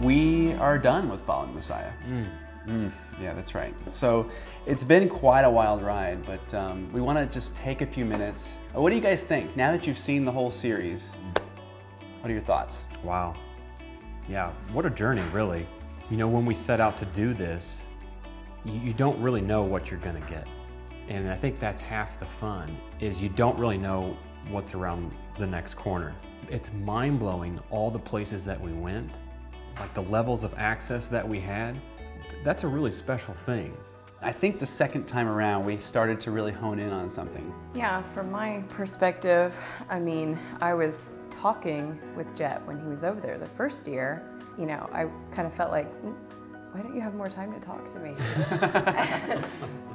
we are done with following Messiah. Yeah, that's right. So it's been quite a wild ride, but we want to just take a few minutes. What do you guys think? Now that you've seen the whole series, what are your thoughts? Wow. Yeah, what a journey, really. You know, when we set out to do this, you don't really know what you're gonna get. And I think that's half the fun, is you don't really know what's around the next corner. It's mind-blowing, all the places that we went, like the levels of access that we had. That's a really special thing. I think the second time around, we started to really hone in on something. Yeah, from my perspective, I mean, I was talking with Jet when he was over there the first year. You know, I kind of felt like, why don't you have more time to talk to me?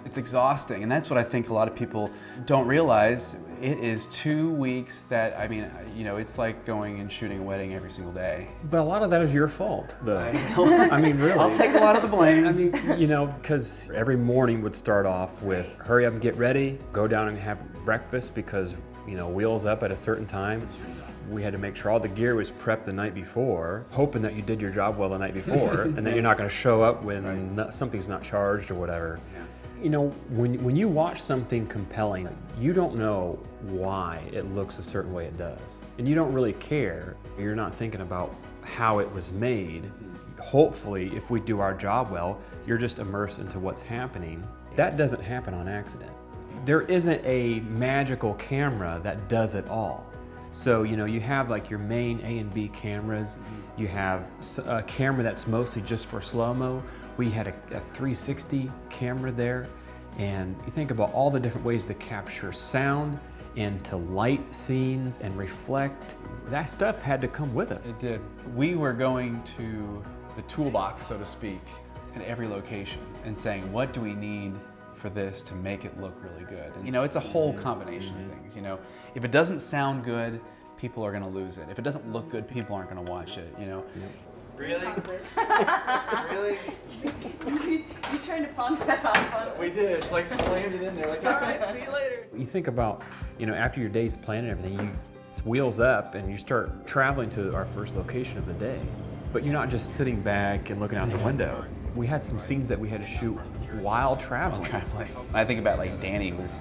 It's exhausting, and that's what I think a lot of people don't realize. It is 2 weeks that, I mean, you know, it's like going and shooting a wedding every single day. But a lot of that is your fault. I mean, really. I'll take a lot of the blame. I mean, you know, because every morning would start off with, hurry up and get ready, go down and have breakfast because, you know, wheels up at a certain time. We had to make sure all the gear was prepped the night before, hoping that you did your job well the night before, and that you're not going to show up when something's not charged or whatever. Yeah. You know, when you watch something compelling, you don't know why it looks a certain way it does. And you don't really care. You're not thinking about how it was made. Hopefully, if we do our job well, you're just immersed into what's happening. That doesn't happen on accident. There isn't a magical camera that does it all. So, you know, you have like your main A and B cameras. You have a camera that's mostly just for slow-mo. We had a 360 camera there. And you think about all the different ways to capture sound and to light scenes and reflect. That stuff had to come with us. It did. We were going to the toolbox, so to speak, at every location and saying, what do we need for this to make it look really good? And you know, it's a whole combination of things. You know, if it doesn't sound good, people are going to lose it. If it doesn't look good, people aren't going to watch it, you know. Really? Really? You trying to pawn that off on us? We did. Just like slammed it in there. Like, all right, see you later. You think about, you know, after your day's planning and everything, it's wheels up and you start traveling to our first location of the day. But you're not just sitting back and looking out the window. We had some scenes that we had to shoot while traveling. I think about like Dani was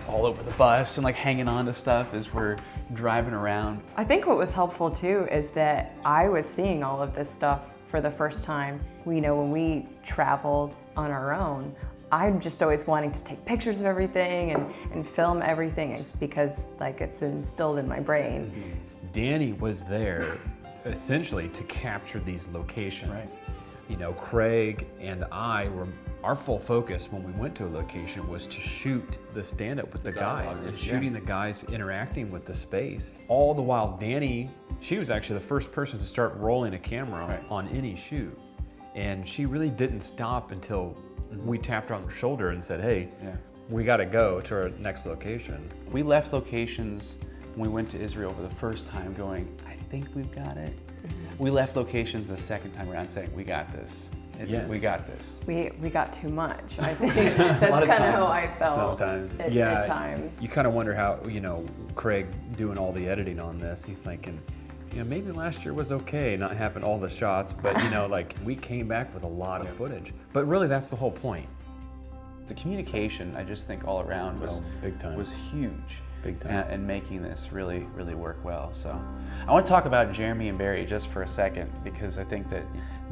all over the bus and like hanging on to stuff as we're driving around. I think what was helpful too is that I was seeing all of this stuff for the first time. You know, when we traveled on our own, I'm just always wanting to take pictures of everything and film everything just because like it's instilled in my brain. Dani was there essentially to capture these locations. Right. You know, Craig and our full focus when we went to a location was to shoot the stand-up with the guys and shooting the guys interacting with the space. All the while, Dani, she was actually the first person to start rolling a camera on any shoot. And she really didn't stop until we tapped her on the shoulder and said, hey, we got to go to our next location. We left locations when we went to Israel for the first time going, I think we've got it. We left locations the second time around saying, we got this. We got this. We got too much. I think that's kind of how I felt sometimes. At times. You kind of wonder how, you know, Craig doing all the editing on this, he's thinking, you know, maybe last year was okay not having all the shots, but you know, like we came back with a lot of footage. But really that's the whole point. The communication, I just think all around was big time. Was huge. Big time. And making this really, really work well. So I want to talk about Jeremy and Barry just for a second, because I think that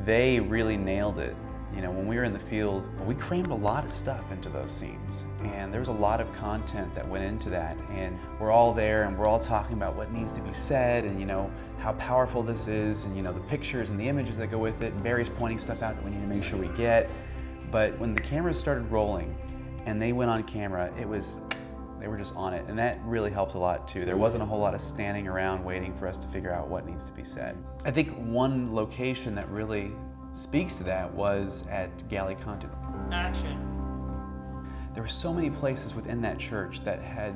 they really nailed it. You know, when we were in the field, we crammed a lot of stuff into those scenes, and there was a lot of content that went into that, and we're all there and we're all talking about what needs to be said and, you know, how powerful this is, and, you know, the pictures and the images that go with it, and Barry's pointing stuff out that we need to make sure we get. But when the cameras started rolling and they went on camera, they were just on it, and that really helped a lot too. There wasn't a whole lot of standing around waiting for us to figure out what needs to be said. I think one location that really speaks to that was at Gallicantu. Action. There were so many places within that church that had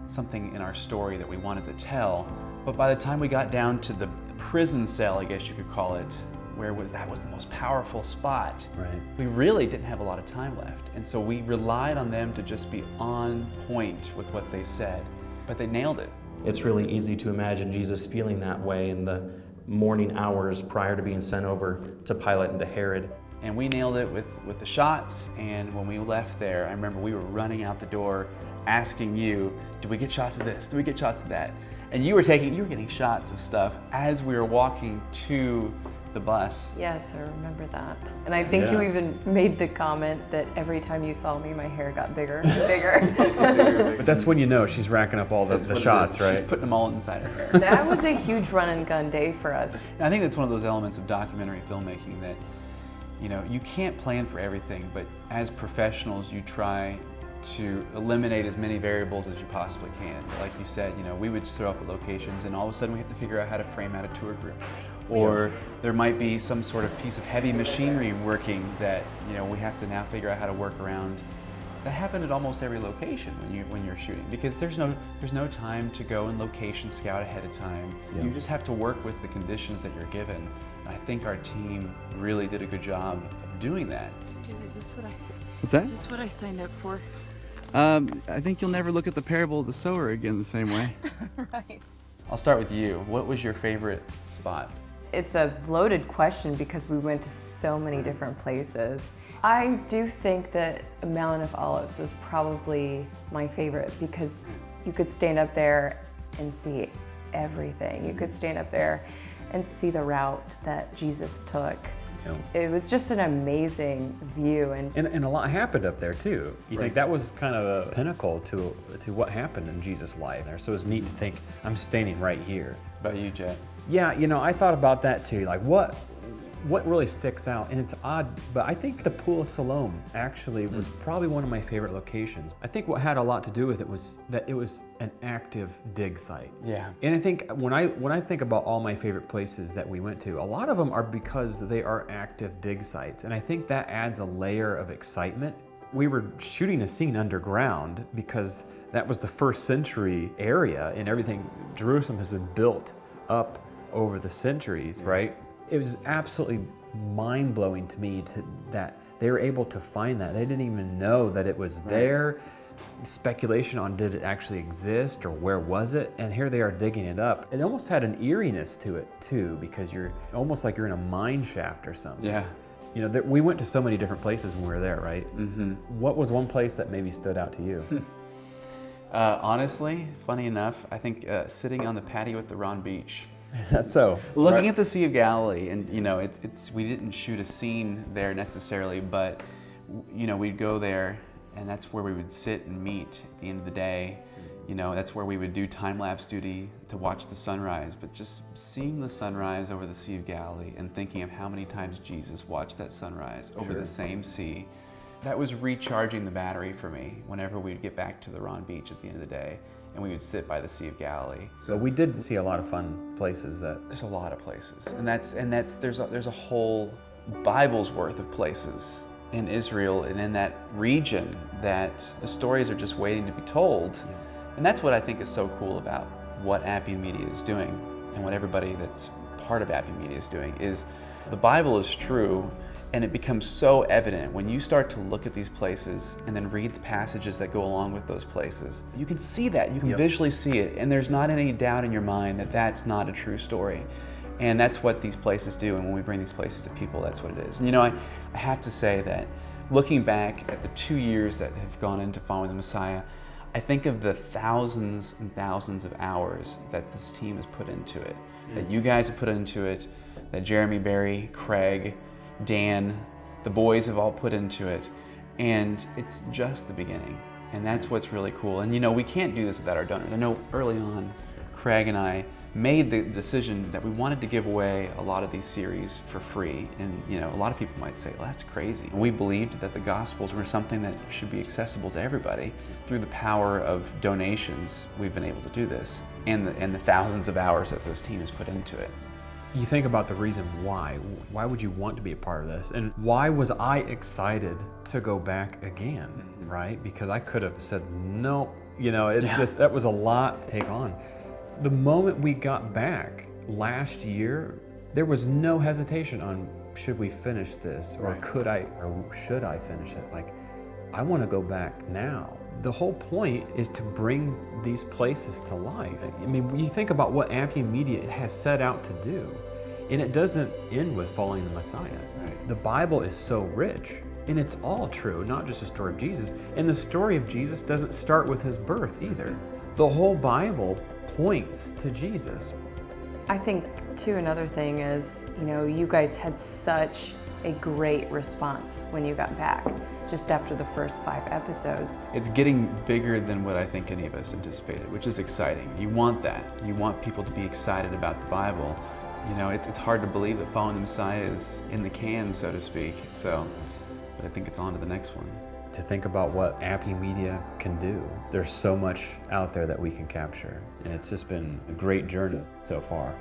something in our story that we wanted to tell, but by the time we got down to the prison cell, I guess you could call it, that was the most powerful spot. Right. We really didn't have a lot of time left. And so we relied on them to just be on point with what they said, but they nailed it. It's really easy to imagine Jesus feeling that way in the morning hours prior to being sent over to Pilate and to Herod. And we nailed it with the shots, and when we left there, I remember we were running out the door asking you, do we get shots of this? Do we get shots of that? And you were getting shots of stuff as we were walking to the bus. Yes, I remember that. And I think you even made the comment that every time you saw me, my hair got bigger and bigger. But that's when you know she's racking up all the shots, right? She's putting them all inside her hair. That was a huge run and gun day for us. I think that's one of those elements of documentary filmmaking that, you know, you can't plan for everything, but as professionals, you try to eliminate as many variables as you possibly can. Like you said, you know, we would throw up at locations and all of a sudden we have to figure out how to frame out a tour group. Or there might be some sort of piece of heavy machinery working that, you know, we have to now figure out how to work around. That happened at almost every location when you're shooting, because there's no time to go and location scout ahead of time. Yeah. You just have to work with the conditions that you're given. I think our team really did a good job of doing that. Stu, is this what What's that? Is this what I signed up for? I think you'll never look at the parable of the sower again the same way. Right. I'll start with you. What was your favorite spot? It's a loaded question because we went to so many different places. I do think that Mount of Olives was probably my favorite because you could stand up there and see everything. You could stand up there and see the route that Jesus took. It was just an amazing view. And a lot happened up there too. You think that was kind of a pinnacle to what happened in Jesus' life there. So it's neat to think, I'm standing right here. What about you, Jet? Yeah, you know, I thought about that too. Like what really sticks out, and it's odd, but I think the Pool of Siloam actually was probably one of my favorite locations. I think what had a lot to do with it was that it was an active dig site. Yeah. And I think when I think about all my favorite places that we went to, a lot of them are because they are active dig sites, and I think that adds a layer of excitement. We were shooting a scene underground because that was the first century area, and everything, Jerusalem has been built up over the centuries, right? It was absolutely mind-blowing to me that they were able to find that. They didn't even know that it was there. Speculation on did it actually exist or where was it? And here they are digging it up. It almost had an eeriness to it too, because you're almost like you're in a mine shaft or something. Yeah. You know, we went to so many different places when we were there, right? Mm-hmm. What was one place that maybe stood out to you? Honestly, funny enough, I think sitting on the patio at the Ron Beach. Is that so? Looking at the Sea of Galilee, and you know, we didn't shoot a scene there necessarily, but you know, we'd go there, and that's where we would sit and meet at the end of the day. You know, that's where we would do time-lapse duty to watch the sunrise. But just seeing the sunrise over the Sea of Galilee and thinking of how many times Jesus watched that sunrise over the same sea, that was recharging the battery for me whenever we'd get back to the Ron Beach at the end of the day. And we would sit by the Sea of Galilee. So we did see a lot of fun places that. There's a lot of places, and there's a whole Bible's worth of places in Israel and in that region that the stories are just waiting to be told. And that's what I think is so cool about what Appian Media is doing, and what everybody that's part of Appian Media is doing, is the Bible is true. And it becomes so evident when you start to look at these places and then read the passages that go along with those places. You can see that, you can visually see it, and there's not any doubt in your mind that that's not a true story. And that's what these places do, and when we bring these places to people, that's what it is. And you know, I have to say that looking back at the 2 years that have gone into following the Messiah, I think of the thousands and thousands of hours that this team has put into it, that you guys have put into it, that Jeremy, Barry, Craig, Dan, the boys have all put into it, and it's just the beginning, and that's what's really cool. And you know, we can't do this without our donors. I know early on, Craig and I made the decision that we wanted to give away a lot of these series for free, and you know, a lot of people might say, well, that's crazy. And we believed that the Gospels were something that should be accessible to everybody. Through the power of donations, we've been able to do this, and the thousands of hours that this team has put into it. You think about the reason why. Why would you want to be a part of this? And why was I excited to go back again, right? Because I could have said, no, you know, that was a lot to take on. The moment we got back last year, there was no hesitation on should we finish this, or should I finish it? Like, I want to go back now. The whole point is to bring these places to life. I mean, when you think about what Appian Media has set out to do, And it doesn't end with following the Messiah. Right. The Bible is so rich, and it's all true, not just the story of Jesus. And the story of Jesus doesn't start with his birth either. The whole Bible points to Jesus. I think, too, another thing is, you guys had such a great response when you got back, just after the first 5 episodes. It's getting bigger than what I think any of us anticipated, which is exciting. You want that. You want people to be excited about the Bible. It's hard to believe that Following the Messiah is in the can, so to speak. But I think it's on to the next one. To think about what Appian Media can do. There's so much out there that we can capture, and it's just been a great journey so far.